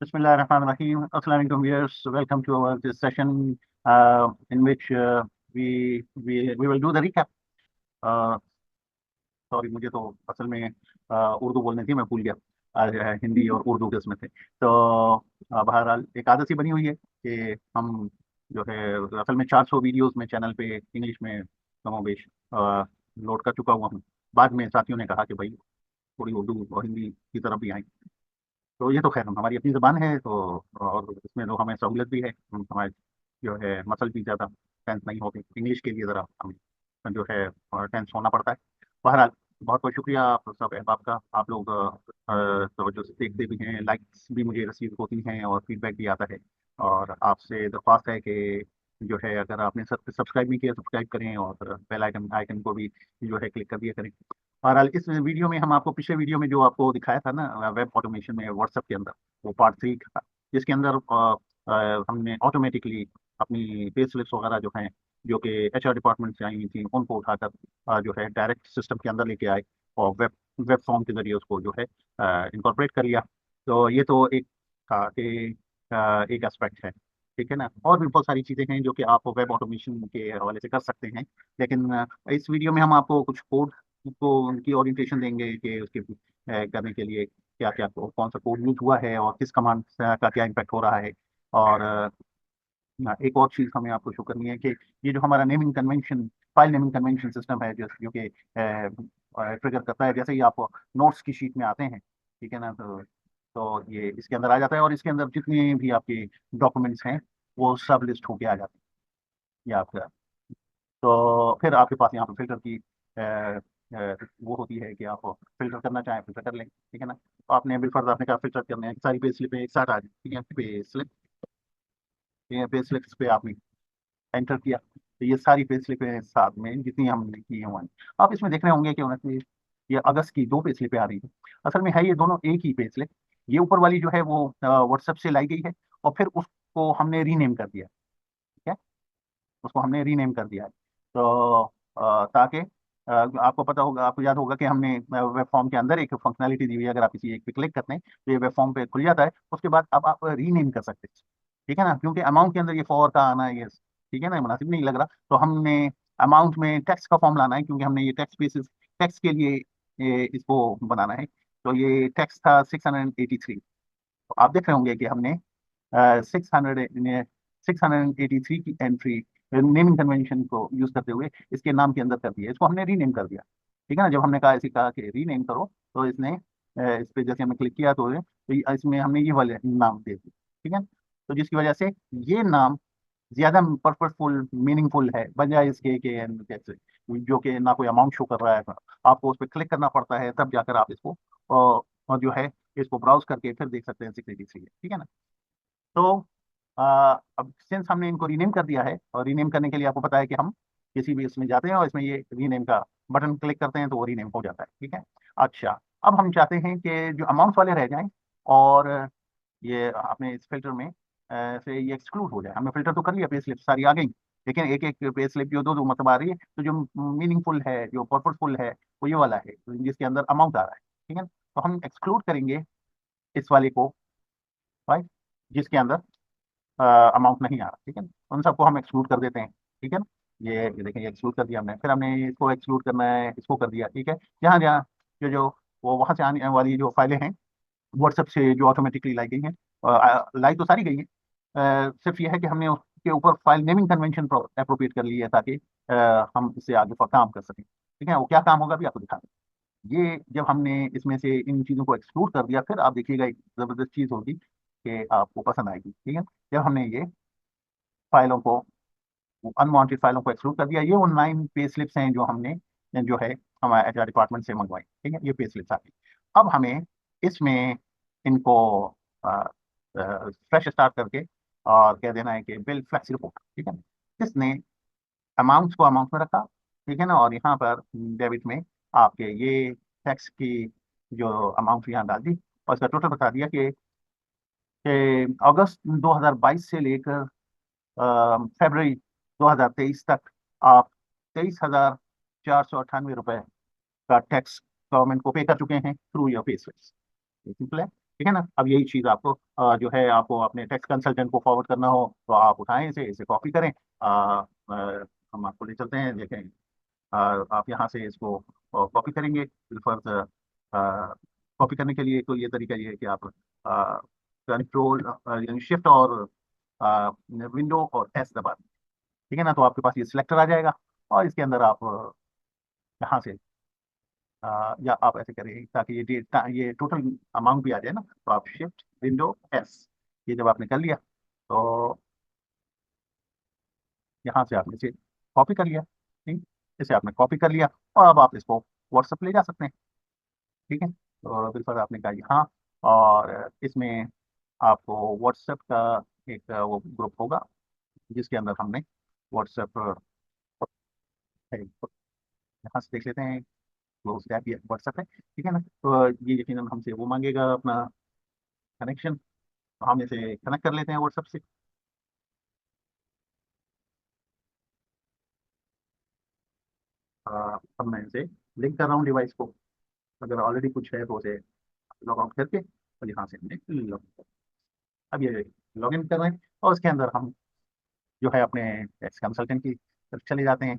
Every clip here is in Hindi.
Bismillahirrahmanirrahim. Assalamu alaikum viewers. Welcome to our this session in which we will do the recap. Sorry, मुझे तो असल में उर्दू बोलनी थी, मैं भूल गया। आज हिंदी और उर्दू के इसमें थे। तो बहरहाल एक आदत सी बनी हुई है कि हम जो है असल में 400 वीडियोस में चैनल पे इंग्लिश में कमोबेश लोड कर चुका हुआ हूँ। बाद में साथियों ने कहा कि भाई थोड़ी उर्दू और हिंदी की तरफ भी आए। तो ये तो खैर हमारी अपनी ज़बान है, तो और इसमें तो हमें सहूलत भी है। हमारे जो है मसल भी ज़्यादा टेंस नहीं होते। इंग्लिश के लिए ज़रा हमें जो है टेंस होना पड़ता है। बहरहाल बहुत बहुत शुक्रिया आप सब अहबाब का। आप लोग तवज्जो से देखते भी हैं, लाइक्स भी मुझे रिसीव होती हैं और फीडबैक भी आता है। और आपसे दरख्वास्त है कि जो है अगर आपने सब्सक्राइब नहीं किया, सब्सक्राइब करें और बेल आइकन आइकन को भी जो है क्लिक कर दिया करें। बहरहाल इस वीडियो में हम आपको पिछले वीडियो में जो आपको दिखाया था ना वेब ऑटोमेशन में व्हाट्सएप के अंदर, वो पार्ट 3 था, जिसके अंदर हमने ऑटोमेटिकली अपनी पे स्लिप्स वगैरह जो हैं, जो कि एचआर डिपार्टमेंट से आई हुई थी, उनको उठाकर जो है डायरेक्ट सिस्टम के अंदर लेके आए और वेब फॉर्म के जरिए उसको जो है इनकॉर्पोरेट कर लिया। तो ये तो एक था कि एक एस्पेक्ट है, ठीक है ना। और भी बहुत सारी चीज़ें हैं जो कि आप वेब ऑटोमेशन के हवाले से कर सकते हैं। लेकिन इस वीडियो में हम आपको कुछ कोड को उनकी ओरिएंटेशन देंगे कि उसके करने के लिए क्या क्या कौन सा कोड यूज हुआ है और किस कमांड का क्या इम्पैक्ट हो रहा है। और एक और चीज़ हमें आपको शो करनी है कि ये जो हमारा naming convention, file naming convention system है, जो कि ट्रिगर करता है जैसे ही आप नोट्स की शीट में आते हैं, ठीक है ना। तो ये इसके अंदर आ जाता है और इसके अंदर जितने भी आपके डॉक्यूमेंट्स हैं वो सब लिस्ट होके आ जाते हैं ये आपका। तो फिर आपके पास यहाँ पर फिल्टर की वो होती है कि आप फिल्टर करना चाहें फिल्टर कर लें, ठीक है ना। तो आपने बिलफर्ज आपने कहा फिल्टर करने हैं, सारी पे स्लिप एक साथ आ जाए, ठीक है। पे स्लिप, पे स्लिप्स पे आपने एंटर किया तो ये सारी पे स्लिपें साथ में जितनी हमने की हुई हैं, आप इसमें देख रहे होंगे कि उनकी ये अगस्त की 2 पे स्लिपें आ रही हैं। असल में है ये दोनों एक ही पे स्लिप। ये ऊपर वाली जो है वो व्हाट्सएप से लाई गई है और फिर उसको हमने रीनेम कर दिया, ठीक है। उसको हमने रीनेम कर दिया है। तो ताकि आपको पता होगा, आपको याद होगा कि हमने वेब फॉर्म के अंदर एक फंक्शनैलिटी दी हुई है। अगर आप किसी एक पे क्लिक करते हैं तो ये वेब फॉर्म पे खुल जाता है। उसके बाद अब आप रीनेम कर सकते हैं, ठीक है ना। क्योंकि अमाउंट के अंदर ये फॉर का आना है, ये ठीक है ना, मुनासिब नहीं लग रहा। तो हमने अमाउंट में टैक्स का फॉर्म लाना है, क्योंकि हमने ये टैक्स बेसिस टैक्स के लिए इसको बनाना है। तो ये टैक्स था 683। तो आप देख रहे होंगे कि हमने 683 की एंट्री नेमिंग कन्वेंशन को यूज करते हुए इसके नाम के अंदर कर दिया, इसको हमने रीनेम कर दिया, ठीक है ना। जब हमने कहा इसे कहा कि रीनेम करो तो इसने इस पे जैसे हमने क्लिक किया तो इसमें हमने ये वाले नाम दे दिए, ठीक है। तो जिसकी वजह से ये नाम ज्यादा पर्पसफुल मीनिंगफुल है बजाय इसके कि जैसे जो कि ना कोई अमाउंट शो कर रहा है। आपको उस पर क्लिक करना पड़ता है तब जाकर आप इसको और जो है इसको ब्राउज करके फिर देख सकते हैं 683 है, ठीक है ना। तो अब सिंस हमने इनको रीनेम कर दिया है, और रीनेम करने के लिए आपको पता है कि हम किसी भी इसमें जाते हैं और इसमें ये रीनेम का बटन क्लिक करते हैं तो वो रीनेम हो जाता है, ठीक है। अच्छा, अब हम चाहते हैं कि जो अमाउंट्स वाले रह जाएं और ये आपने इस फिल्टर में से ये एक्सक्लूड हो जाए। हमने फिल्टर तो कर लिया, पे स्लिप सारी आ गई, लेकिन एक एक पे स्लिप जो दो दो मतलब आ रही है, तो जो मीनिंगफुल है, जो पर्पसफुल है, वो ये वाला है जिसके अंदर अमाउंट आ रहा है, ठीक है। तो हम एक्सक्लूड करेंगे इस वाले को, राइट, जिसके अंदर अमाउंट नहीं आ रहा, ठीक है ना। उन सबको हम एक्सक्लूड कर देते हैं, ठीक है ना। ये देखें, ये एक्सक्लूड कर दिया हमने। फिर हमने इसको एक्सक्लूड करना है, इसको कर दिया, ठीक है। जहाँ जहाँ जो जो वो वहाँ से आने वाली जो फाइलें हैं व्हाट्सएप से जो ऑटोमेटिकली लाई गई हैं, लाई तो सारी गई हैं, सिर्फ ये है कि हमने उसके ऊपर फाइल नेमिंग कन्वेंशन अप्रोप्रिएट कर ली है ताकि हम इससे आगे पर काम कर सकें, ठीक है। वो क्या काम होगा भी आपको दिखा दें। ये जब हमने इसमें से इन चीज़ों को एक्सक्लूड कर दिया, फिर आप देखिएगा एक ज़बरदस्त चीज़ होगी कि आपको पसंद आएगी, ठीक है। जब हमने ये फाइलों को, अनवांटेड फाइलों को एक्सक्लूड कर दिया, ये वो 9 पे स्लिप्स हैं जो हमने जो है हमारे एचआर डिपार्टमेंट से मंगवाई, ठीक है। ये पे स्लिप्स आ गई। अब हमें इसमें इनको फ्रेश स्टार्ट करके और कह देना है कि बिल फ्लेक्सी रिपोर्ट, ठीक है। इसने अमाउंट्स को अमाउंट में रखा, ठीक है ना, और यहाँ पर डेबिट में आपके ये टैक्स की जो अमाउंट यहाँ डाल दी और इसका टोटल बता दिया कि अगस्त 2022 से लेकर फरवरी 2023 तक आप 23,498 रुपए का टैक्स गवर्नमेंट को पे कर चुके हैं through your pay slips. Simple है। ठीक है ना। अब यही चीज़ आपको जो है आपको अपने टैक्स कंसल्टेंट को फॉरवर्ड करना हो तो आप उठाएं इसे इसे कॉपी करें। हम आपको ले चलते हैं, देखें। आप यहाँ से इसको कॉपी करेंगे। फर्ज कॉपी करने के लिए तो ये तरीका ये है कि आप कंट्रोल यानी शिफ्ट और विंडो और एस दबा दें। ठीक है ना। तो आपके पास ये सिलेक्टर आ जाएगा और इसके अंदर आप यहाँ से या आप ऐसे करें ताकि ये डेटा ये टोटल अमाउंट भी आ जाए ना। तो आप शिफ्ट विंडो एस, ये जब आपने कर लिया तो यहाँ से आपने इसे कॉपी कर लिया। ठीक, इसे आपने कॉपी कर लिया और अब आप इसको व्हाट्सएप ले जा सकते हैं। ठीक है। तो बिल्कुल आपने कहा हाँ, और इसमें आपको व्हाट्सएप का एक वो ग्रुप होगा जिसके अंदर हमने व्हाट्सएप यहाँ से देख लेते हैं। क्लोज टैब ये व्हाट्सएप है। ठीक है ना। तो ये यकीनन हमसे वो मांगेगा अपना कनेक्शन, तो हम इसे कनेक्ट कर लेते हैं व्हाट्सएप से। अब मैं इसे लिंक कर रहा हूँ डिवाइस को। अगर ऑलरेडी कुछ है तो उसे लॉग आउट करके और यहाँ से हमने लॉग, अब ये लॉग इन कर रहे हैं और उसके अंदर हम जो है अपने टैक्स कंसल्टेंट की तरफ चले जाते हैं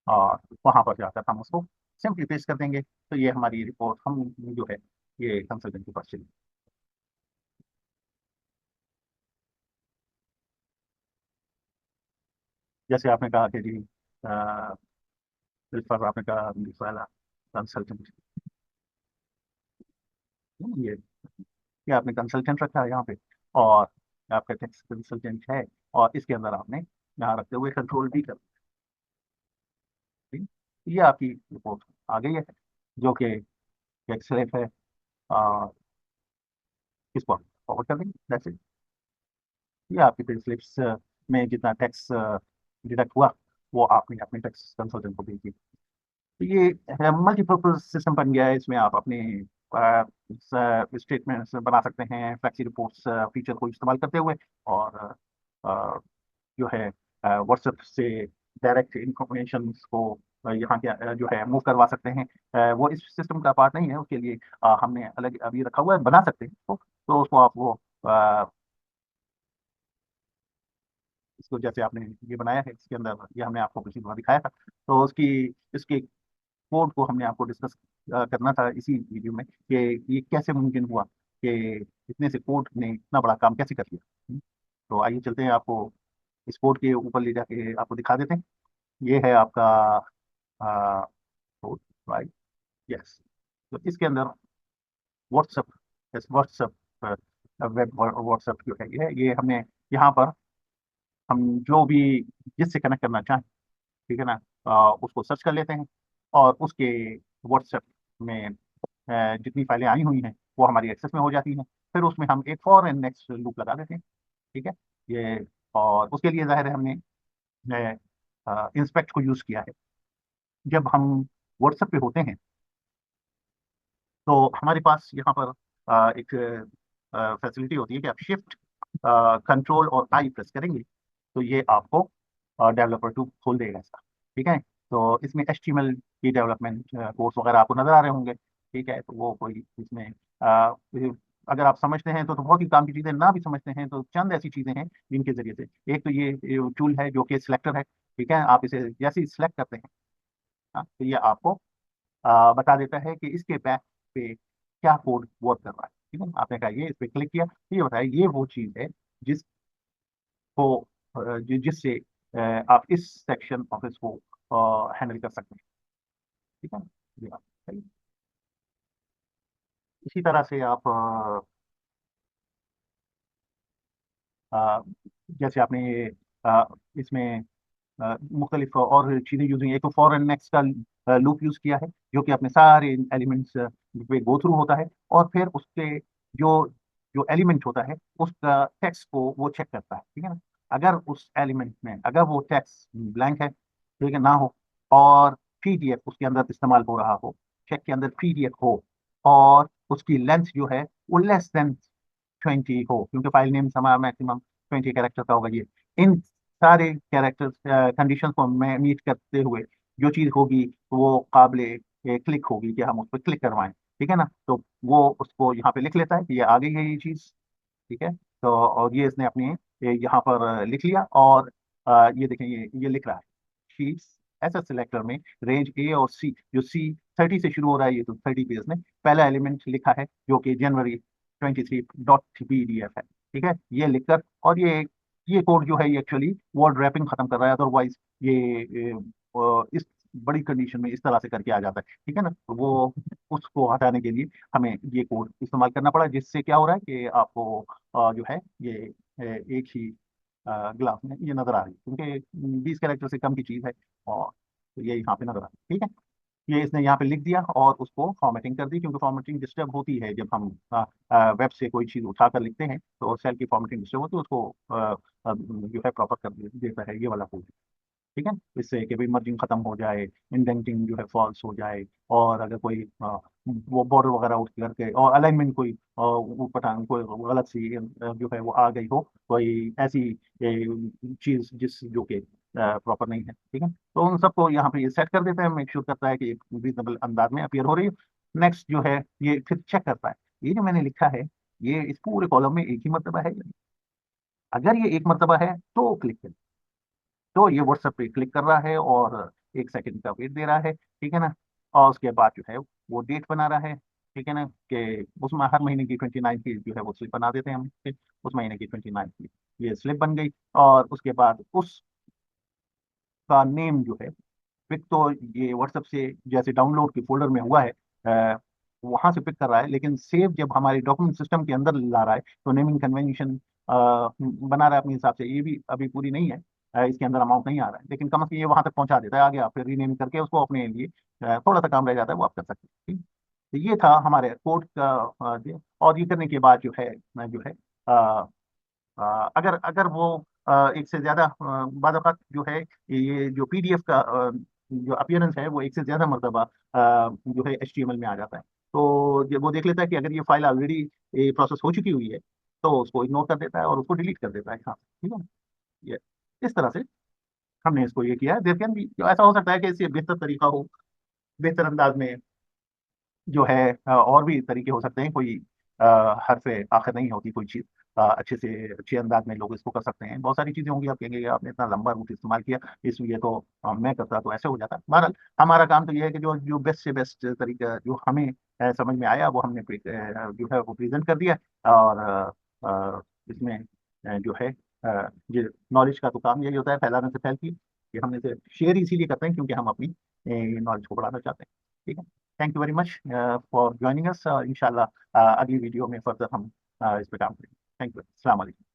और वहाँ पर जाकर हम उसको सिंपली पेस्ट कर देंगे। तो ये हमारी रिपोर्ट हम जो है ये कंसल्टेंट के पास चली। जैसे आपने कहा कि जी इस पर आपने कहा वाला कंसल्टेंट, ये आपने कंसल्टेंट रखा है यहाँ पे और आपका टैक्स कंसल्टेंट है और इसके अंदर आपने यहाँ रखते हुए कंट्रोल भी कर दी। ये आपकी रिपोर्ट आ गई है जो कि टैक्स स्लिप है। आ, इसको फॉरवर्ड कर देंगे। That's it. ये आपकी पे स्लिप्स में जितना टैक्स डिडक्ट हुआ वो आपने अपने टैक्स कंसल्टेंट को भेज दी। तो ये मल्टीपर्पज सिस्टम बन गया है। इसमें आप अपने स्टेटमेंट्स बना सकते हैं फ्लैक्सी रिपोर्ट्स फीचर को इस्तेमाल करते हुए और जो है व्हाट्सएप से डायरेक्ट इंफॉर्मेशन को यहाँ के जो है मूव करवा सकते हैं। वो इस सिस्टम का पार्ट नहीं है, उसके लिए हमने अलग अभी रखा हुआ है, बना सकते हैं उसको। तो उसको आप वो इसको जैसे आपने ये बनाया है इसके अंदर ये हमने आपको पिछली बार दिखाया था। तो उसकी इसके कोड को हमने आपको डिस्कस करना था इसी वीडियो में कि ये कैसे मुमकिन हुआ कि इतने से कोड ने इतना बड़ा काम कैसे कर लिया। तो आइए चलते हैं, आपको इस कोड के ऊपर ले जाके आपको दिखा देते हैं। ये है आपका कोड, राइट। यस। तो इसके अंदर व्हाट्सएप, व्हाट्सएप वेब व्हाट्सएप जो है ये हमने यहाँ पर हम जो भी जिससे कनेक्ट करना चाहें, ठीक है ना, उसको सर्च कर लेते हैं और उसके व्हाट्सएप में जितनी फाइलें आई हुई हैं वो हमारी एक्सेस में हो जाती हैं। फिर उसमें हम एक फॉर एंड नेक्स्ट लूप लगा देते हैं। ठीक है। ये और उसके लिए जाहिर है हमने इंस्पेक्ट को यूज़ किया है। जब हम व्हाट्सएप पे होते हैं तो हमारे पास यहाँ पर एक फैसिलिटी होती है कि आप शिफ्ट कंट्रोल और आई प्रेस करेंगे तो ये आपको डेवलपर टू खोल देगा इसका। ठीक है। तो इसमें HTML की डेवलपमेंट कोर्स वगैरह आपको नजर आ रहे होंगे। ठीक है। तो वो कोई इसमें अगर आप समझते हैं तो बहुत ही काम की चीज़ें, ना भी समझते हैं तो चंद ऐसी चीज़ें हैं जिनके जरिए से, एक तो ये टूल है जो कि सिलेक्टर है। ठीक है। आप इसे जैसे ही सिलेक्ट करते हैं तो ये आपको बता देता है कि इसके बैक पे क्या कोड वर्क कर रहा है। ठीक है। आपने कहा ये इस पे क्लिक किया तो ये बताया ये वो चीज़ है जिसको जिससे आप इस सेक्शन ऑफ इसको हैंडल कर सकते हैं। ठीक है। ये बात सही। इसी तरह से आप अ, जैसे आपने ये इसमें मुख्तलिफ और चीज़ें यूज हुई। एक तो फॉर एंड नेक्स्ट का लूप यूज किया है जो कि अपने सारे एलिमेंट्स पे गो थ्रू होता है और फिर उसके जो जो एलिमेंट होता है उसका टेक्स्ट को वो चेक करता है। ठीक है ना। अगर उस एलिमेंट में अगर वो टेक्स्ट ब्लैंक है, ठीक है, ना हो और PDF उसके अंदर इस्तेमाल हो रहा हो, चेक के अंदर PDF हो और उसकी लेंथ जो है वो लेस देन 20 हो, क्योंकि फाइल नेम हमारा मैक्सिमम 20 कैरेक्टर का होगा। ये इन सारे कैरेक्टर्स कंडीशन को मीट करते हुए जो चीज़ होगी वो काबिल क्लिक होगी कि हम उस पर क्लिक करवाएं। ठीक है ना। तो वो उसको यहाँ पे लिख लेता है कि ये आ गई है ये चीज़, ठीक है। तो और ये इसने अपने यहाँ पर लिख लिया, और ये देखें ये लिख रहा है शीट्स ऐसा सिलेक्टर में रेंज ए और सी, जो सी 30 से शुरू हो रहा है, ये तो 30 पे इसने पहला एलिमेंट लिखा है जो कि January 23.pdf है, ठीक है। ये लिखकर, और ये कोड जो है ये एक्चुअली वर्ड रैपिंग खत्म कर रहा है, अदरवाइज ये इस बड़ी कंडीशन में इस तरह से करके आ जाता है, ठीक है ना। तो वो उसको हटाने के लिए हमें ये कोड इस्तेमाल करना पड़ा, जिससे क्या हो रहा है कि आपको जो है ये एक ही ग्लास में ये नजर आ रही है, क्योंकि 20 कैरेक्टर से कम की चीज है, और तो ये यहाँ पे नजर आ रही है, ठीक है। ये इसने यहाँ पे लिख दिया और उसको फॉर्मेटिंग कर दी, क्योंकि फॉर्मेटिंग डिस्टर्ब होती है जब हम वेब से कोई चीज उठाकर लिखते हैं, तो सेल की फॉर्मेटिंग डिस्टर्ब होती है, उसको जो है प्रॉपर कर देता है ये वाला कोड, ठीक है। इससे कि भाई मर्जिंग खत्म हो जाए, इंडेंटिंग जो है फॉल्स हो जाए, और अगर कोई वो बॉर्डर वगैरह उठ करके, और अलाइनमेंट कोई पठान कोई गलत सी जो है वो आ गई हो, कोई ऐसी चीज जिस जो कि प्रॉपर नहीं है, ठीक है। तो उन सबको यहाँ पे ये सेट कर देता है, मेक श्योर करता है कि एक रीजनेबल अंदाज में अपीयर हो रही है। नेक्स्ट जो है ये फिर चेक करता है ये जो मैंने लिखा है ये इस पूरे कॉलम में एक ही मरतबा है या नहीं। अगर ये एक मरतबा है तो क्लिक करें, तो ये व्हाट्सएप पे क्लिक कर रहा है और 1 सेकंड का वेट दे रहा है, ठीक है ना। और उसके बाद जो है वो डेट बना रहा है, ठीक है ना, कि उसमें हर महीने की 29 की जो है वो स्लिप बना देते हैं हम, ठीक? उस महीने की 29 की ये स्लिप बन गई, और उसके बाद उसका नेम जो है, पिक तो ये व्हाट्सएप से जैसे डाउनलोड के फोल्डर में हुआ है, वहां से पिक कर रहा है, लेकिन सेव जब हमारे डॉक्यूमेंट सिस्टम के अंदर ला रहा है तो नेमिंग कन्वेंशन बना रहा है अपने हिसाब से, ये भी अभी पूरी नहीं है, इसके अंदर अमाउंट नहीं आ रहा है, लेकिन कम से कम ये वहां तक पहुंचा देता है, आगे आप फिर रीनेम करके उसको अपने लिए थोड़ा सा काम रह जाता है वो आप कर सकते हैं, ठीक। तो ये था हमारे कोड का और ये करने के बाद जो है अगर अगर वो एक से ज्यादा बाद औक़ात जो है ये जो पीडीएफ का जो अपीयरेंस है वो एक से ज्यादा मरतबा जो है एचटीएमएल में आ जाता है, तो वो देख लेता है कि अगर ये फाइल ऑलरेडी प्रोसेस हो चुकी हुई है तो उसको इग्नोर कर देता है और उसको डिलीट कर देता है, हाँ, ठीक है ना। ये इस तरह से हमने इसको ये किया है। देर कैन भी ऐसा हो सकता है कि इससे बेहतर तरीका हो, बेहतर अंदाज में जो है और भी तरीके हो सकते हैं, कोई हर से आखिर नहीं होती कोई चीज़, अच्छे से अच्छे अंदाज में लोग इसको कर सकते हैं, बहुत सारी चीज़ें होंगी, आप कहेंगे आपने इतना लंबा रूट इस्तेमाल किया, इसलिए तो मैं करता तो ऐसे हो जाता। बहरहाल हमारा काम तो ये है कि जो जो बेस्ट से बेस्ट तरीका जो हमें समझ में आया वो हमने जो है वो प्रेजेंट कर दिया, और इसमें जो है ये नॉलेज का तो काम यही होता है, फैलाने से फैलती है, कि हम इसे शेयर इसीलिए करते हैं क्योंकि हम अपनी नॉलेज को बढ़ाना चाहते हैं, ठीक है। Thank you very much for joining us, इंशाल्लाह अगली वीडियो में फर्दर हम इस पे काम करेंगे। थैंक यू, अस्सलाम वालेकुम।